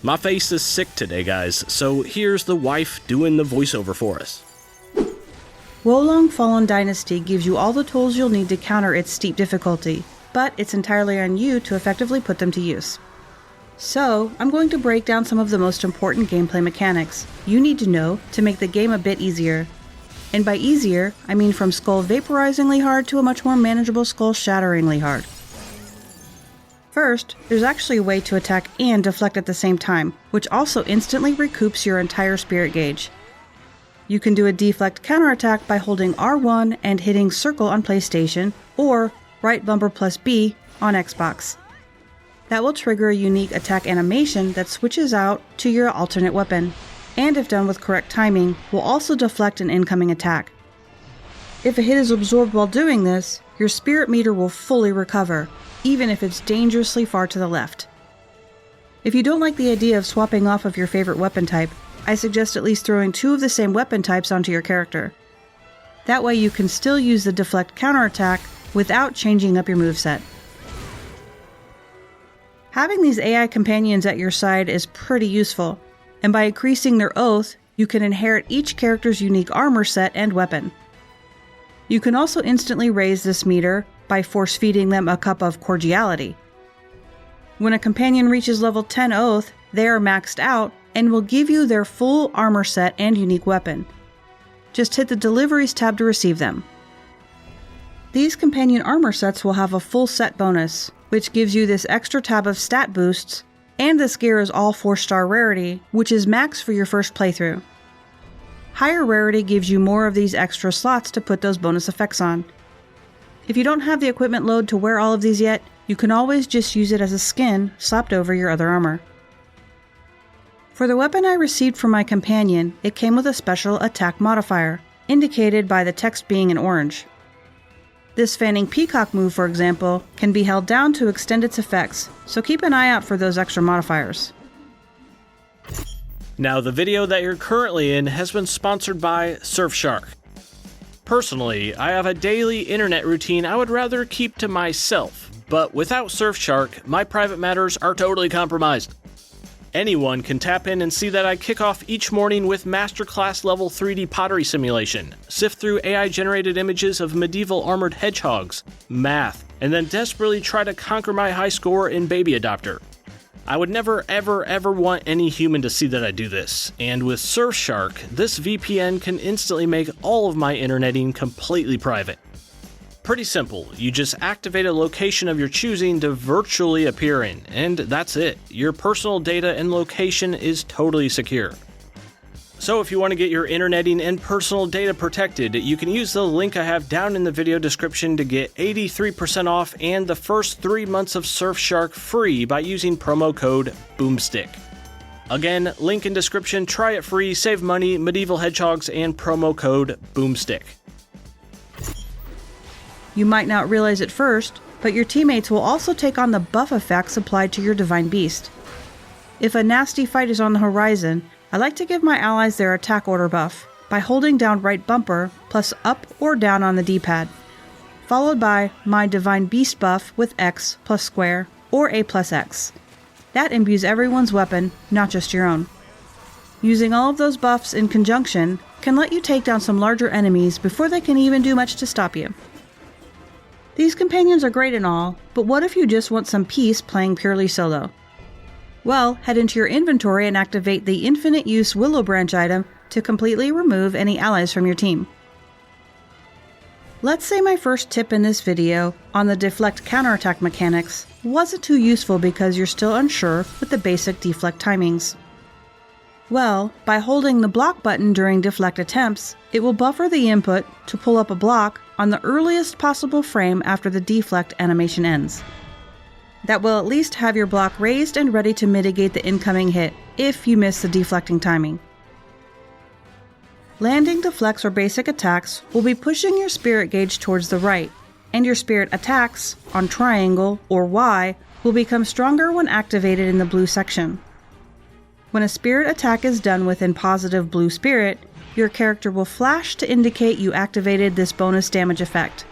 My face is sick today, guys, so here's the wife doing the voiceover for us. Long Fallen Dynasty gives you all the tools you'll need to counter its steep difficulty, but it's entirely on you to effectively put them to use. So, I'm going to break down some of the most important gameplay mechanics you need to know to make the game a bit easier. And by easier, I mean from skull vaporizingly hard to a much more manageable skull shatteringly hard. First, there's actually a way to attack and deflect at the same time, which also instantly recoups your entire spirit gauge. You can do a deflect counterattack by holding R1 and hitting circle on PlayStation, or right bumper plus B on Xbox. That will trigger a unique attack animation that switches out to your alternate weapon, and if done with correct timing, will also deflect an incoming attack. If a hit is absorbed while doing this, your spirit meter will fully recover, even if it's dangerously far to the left. If you don't like the idea of swapping off of your favorite weapon type, I suggest at least throwing 2 of the same weapon types onto your character. That way you can still use the deflect counterattack without changing up your moveset. Having these AI companions at your side is pretty useful, and by increasing their oath, you can inherit each character's unique armor set and weapon. You can also instantly raise this meter by force-feeding them a cup of cordiality. When a companion reaches level 10 oath, they are maxed out and will give you their full armor set and unique weapon. Just hit the Deliveries tab to receive them. These companion armor sets will have a full set bonus, which gives you this extra tab of stat boosts, and this gear is all 4-star rarity, which is max for your first playthrough. Higher rarity gives you more of these extra slots to put those bonus effects on. If you don't have the equipment load to wear all of these yet, you can always just use it as a skin slapped over your other armor. For the weapon I received from my companion, it came with a special attack modifier, indicated by the text being in orange. This fanning peacock move, for example, can be held down to extend its effects, so keep an eye out for those extra modifiers. Now, the video that you're currently in has been sponsored by Surfshark. Personally, I have a daily internet routine I would rather keep to myself, but without Surfshark, my private matters are totally compromised. Anyone can tap in and see that I kick off each morning with masterclass level 3D pottery simulation, sift through AI-generated images of medieval armored hedgehogs, math, and then desperately try to conquer my high score in Baby Adopter. I would never ever want any human to see that I do this, and with Surfshark, this VPN can instantly make all of my interneting completely private. Pretty simple, you just activate a location of your choosing to virtually appear in, and that's it. Your personal data and location is totally secure. So if you want to get your interneting and personal data protected, you can use the link I have down in the video description to get 83% off and the first 3 months of Surfshark free by using promo code BOOMSTICK. Again, link in description, try it free, save money, medieval hedgehogs, and promo code BOOMSTICK. You might not realize at first, but your teammates will also take on the buff effects applied to your Divine Beast. If a nasty fight is on the horizon, I like to give my allies their attack order buff by holding down right bumper plus up or down on the D-pad, followed by my Divine Beast buff with X plus square or A plus X. That imbues everyone's weapon, not just your own. Using all of those buffs in conjunction can let you take down some larger enemies before they can even do much to stop you. These companions are great and all, but what if you just want some peace playing purely solo? Well, head into your inventory and activate the Infinite Use Willow Branch item to completely remove any allies from your team. Let's say my first tip in this video on the Deflect counterattack mechanics wasn't too useful because you're still unsure with the basic deflect timings. Well, by holding the block button during deflect attempts, it will buffer the input to pull up a block on the earliest possible frame after the deflect animation ends. That will at least have your block raised and ready to mitigate the incoming hit if you miss the deflecting timing. Landing deflects or basic attacks will be pushing your spirit gauge towards the right, and your spirit attacks on triangle or Y will become stronger when activated in the blue section. When a spirit attack is done within positive blue spirit, your character will flash to indicate you activated this bonus damage effect.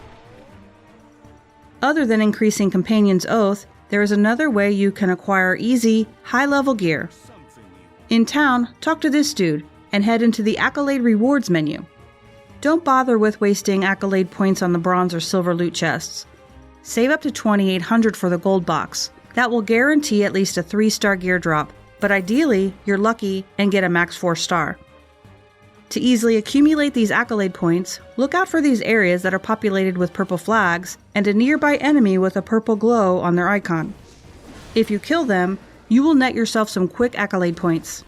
Other than increasing Companion's Oath, there is another way you can acquire easy, high-level gear. In town, talk to this dude and head into the Accolade Rewards menu. Don't bother with wasting Accolade points on the bronze or silver loot chests. Save up to 2,800 for the gold box. That will guarantee at least a 3-star gear drop, but ideally, you're lucky and get a max 4-star. To easily accumulate these Accolade points, look out for these areas that are populated with purple flags and a nearby enemy with a purple glow on their icon. If you kill them, you will net yourself some quick Accolade points.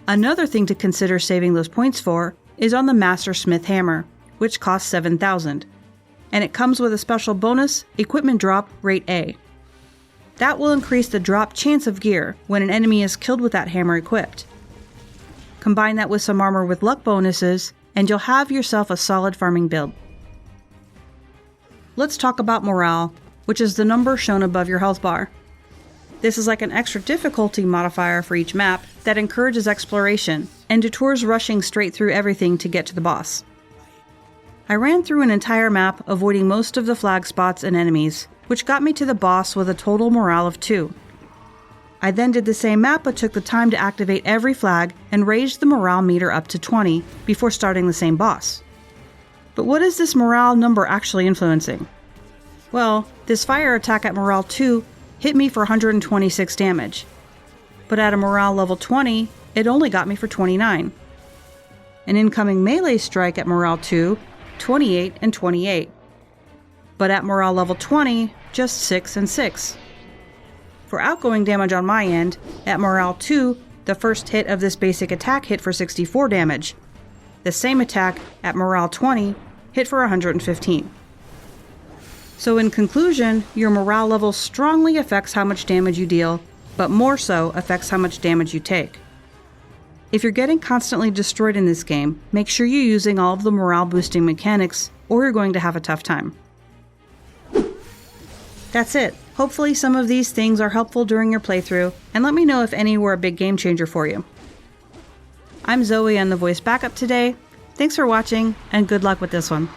Another thing to consider saving those points for is on the Master Smith Hammer, which costs 7,000, and it comes with a special bonus, Equipment Drop Rate A. That will increase the drop chance of gear when an enemy is killed with that hammer equipped. Combine that with some armor with luck bonuses, and you'll have yourself a solid farming build. Let's talk about morale, which is the number shown above your health bar. This is like an extra difficulty modifier for each map that encourages exploration and detours rushing straight through everything to get to the boss. I ran through an entire map avoiding most of the flag spots and enemies, which got me to the boss with a total morale of 2. I then did the same map but took the time to activate every flag and raised the morale meter up to 20 before starting the same boss. But what is this morale number actually influencing? Well, this fire attack at morale 2 hit me for 126 damage, but at a morale level 20, it only got me for 29. An incoming melee strike at morale 2, 28 and 28, but at morale level 20, just 6 and 6. For outgoing damage on my end, at morale 2, the first hit of this basic attack hit for 64 damage. The same attack at morale 20 hit for 115. So in conclusion, your morale level strongly affects how much damage you deal, but more so affects how much damage you take. If you're getting constantly destroyed in this game, make sure you're using all of the morale boosting mechanics, or you're going to have a tough time. That's it. Hopefully some of these things are helpful during your playthrough, and let me know if any were a big game changer for you. I'm Zoe on the voice backup today. Thanks for watching, and good luck with this one.